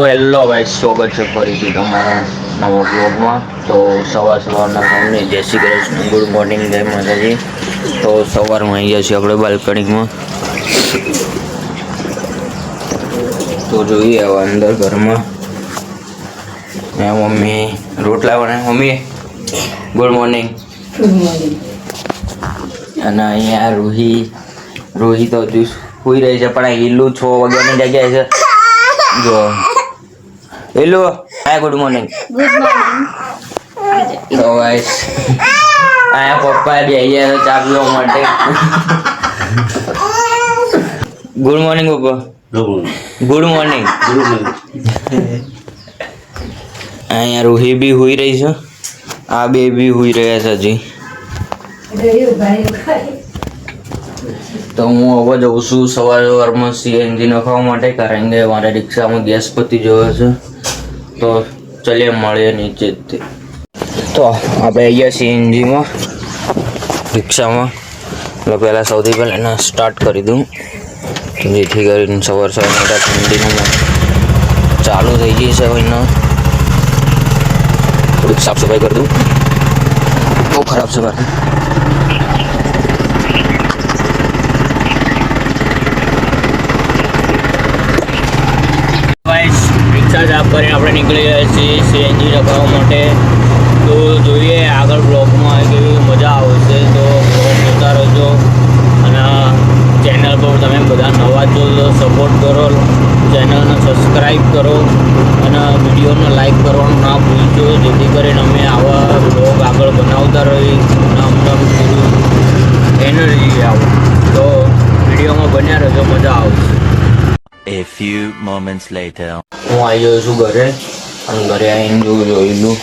Hello ભાઈ, સ્વાગત છે ફરીથી તમારા નવા બ્લોગમાં. તો સવારના તમને જય શ્રી કૃષ્ણ, ગુડ મોર્નિંગ, જય માતાજી. તો સવારમાં આવી જશે આપણે બાલ્કનીમાં. તો જોઈએ હવે અંદર ઘરમાં મમ્મી રોટલા બનાવે. Mummy good morning. અને અહીંયા રૂહી તો હજુ સુઈ રહી છે, પણ ઈલ્લુ 6 વાગ્યાની જગ્યાએ છે. જો હેલો, હાય, ગુડ મોર્નિંગ. તો ગાઈસ આયા પપ્પા બેહી ગયા ચા પીવા માટે. ગુડ મોર્નિંગ પપ્પા. Good morning. અહીંયા રૂહી બી હુઈ રહી છે, આ બે બી હુઈ રહ્યા છે હજી. તો હું હવે જઉં છું સવારમાં CNG નખાવવા માટે, કારણ કે મારા રિક્ષામાં ગેસ પતી ગયો છે. તો ચલીએ મળીએ નીચેથી. તો આપણે અહીંયા CNGમાં રિક્ષામાં એટલે પહેલાં સૌથી પહેલાં એને સ્ટાર્ટ કરી દઉં, જેથી કરીને સવાર ઠંડીનું ચાલુ થઈ જશે. એને થોડીક સાફ સફાઈ કરી દઉં. બહુ ખરાબ છે બાકી. રિક્ષા સાફ કરીને આપણે નીકળી ગયા છીએ CNG લગાવવા માટે. તો જોઈએ આગળ બ્લોગમાં કેવી મજા આવશે. તો બ્લોગ જોતા રહેજો અને ચેનલ પર તમે બધા નવા છો તો સપોર્ટ કરો, ચેનલને સબસ્ક્રાઈબ કરો અને વિડીયોને લાઈક કરવાનું ના ભૂલજો, જેથી કરીને અમે આવા બ્લોગ આગળ બનાવતા રહી અને અમને થોડું એનર્જી આવે. તો વિડીયોમાં બન્યા રહેજો, મજા આવશે. A few moments later. હું આવી ગયો છું ઘરે, અને ઘરે આવીને ઈલું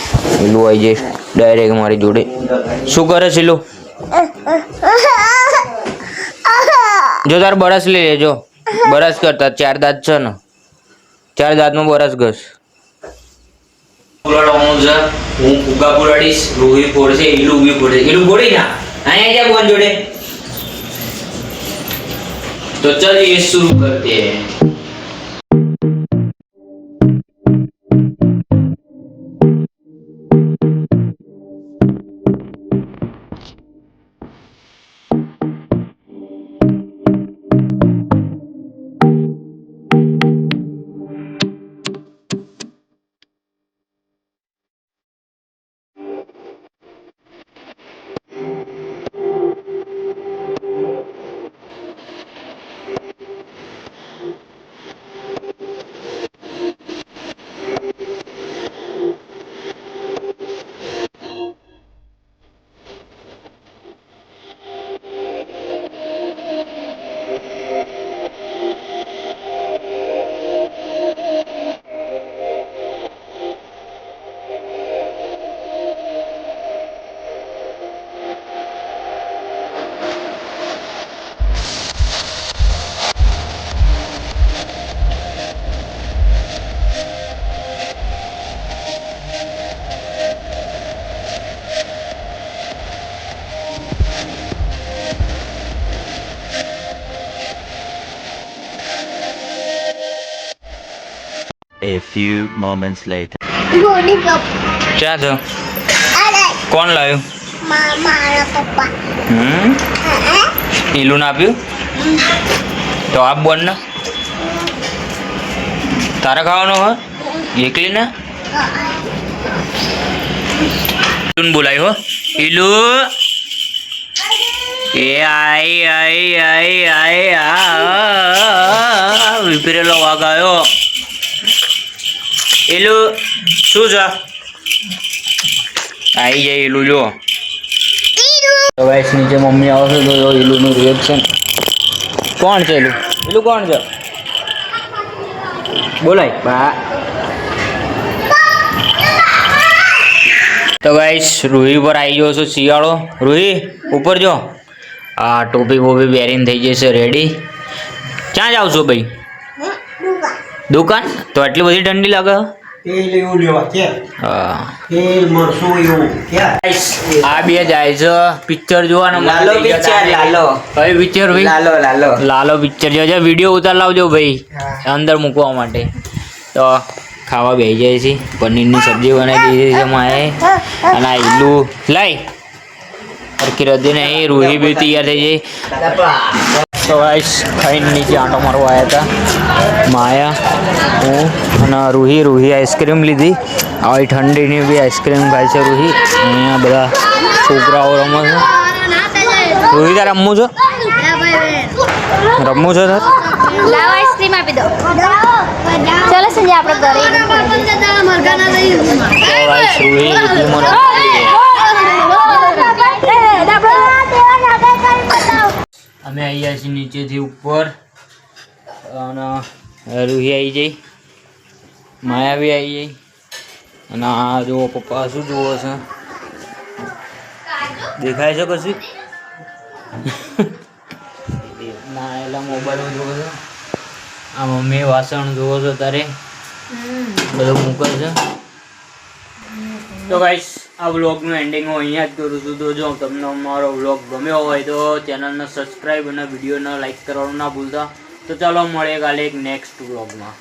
આવી જાય ડાયરેક્ટ મારી જોડે. શું કરે છે ઈલું? જો તાર બરસ લઈ લેજો, બરસ કરતા 4 દાંત છે ને, 4 દાંતનો બરસ ઘસ. પુરાડવાનું છે, હું ફુગા પુરાડીશ, રૂહી ફોડશે, ઈલું બી ફોડશે. ઈલું ફોડી ના અહીંયા જા બોન જોડે. તો ચલિए शुरू करते हैं. A few moments later. ક્યાં છો? કોણ લાવ્યું? મારા પપ્પા. ઈલું ના આપ્યું તો આપ બોલ ને. તારે ખાવાનું હો એકલી ને? બોલાય હો ઈલુ. એ આઈ વિપરેલો વાઘ આવ્યો. ઈલું શું છે? આવી જાય ઈલું. જો તો ગાઈસ નીચે મમ્મી આવશે તો ઈલુનું રિએક્શન. કોણ છે ઈલું? ઈલું કોણ છે? બોલાય બા. તો ગાઈસ રૂહી પર આવી ગયો છું શિયાળો. રૂહી ઉપર જો, આ ટોપી બોપી પહેરીને થઈ જશે રેડી. ક્યાં જાવ છો ભાઈ? દુકાન? તો આટલી બધી ઠંડી લાગે? આ બે જાય છે પિક્ચર જોવાનું. લાલો પિક્ચર. કઈ પિક્ચર ભાઈ? લાલો પિક્ચર જોજો. વિડીયો ઉતાર લાવજો ભાઈ અંદર મૂકવા માટે. તો ખાવા બેસી જાય છે. પનીરની સબ્જી બનાવી દીધી છે માએ. અને આ ઈલું લાઈ સરખી રધી નહીં. રૂહી બી તૈયાર થઈ જાય. તો ગાઈસ ખાઈને નીચે આંટો મારવા આવ્યા હતા માયા, હું અને રૂહી આઈસ્ક્રીમ લીધી. આવી ઠંડીની બી આઈસ્ક્રીમ ખાય છે રૂહી. અહીંયા બધા છોકરાઓ રમે છે. રૂહી તારે રમવું છે? રમવું છે તાર? લાવો આઈસ્ક્રીમ આપી દો. ચલો સંજય આપણે ઘરે રૂહી લીધી મને. અમે આવ્યા છીએ નીચેથી ઉપર અને રૂહી આવી જઈ, માયા બી આવી જઈ. અને આ જુઓ પપ્પા શું જુઓ છે? દેખાય છે કશું? ના એટલે મોબાઈલ જુઓ છો. આ મમ્મી વાસણ જુઓ છો તારે બધું મૂકે છે. તો ગાઈસ આ વ્લોગનું એન્ડિંગ હું અહીંયા જ કરું છું. તો જો તમને અમારો વ્લોગ ગમ્યો હોય તો ચેનલને સબસ્ક્રાઈબ અને વિડીયોને લાઈક કરવાનું ના ભૂલતા. તો ચાલો મળીએ કાલે એક નેક્સ્ટ વ્લોગમાં.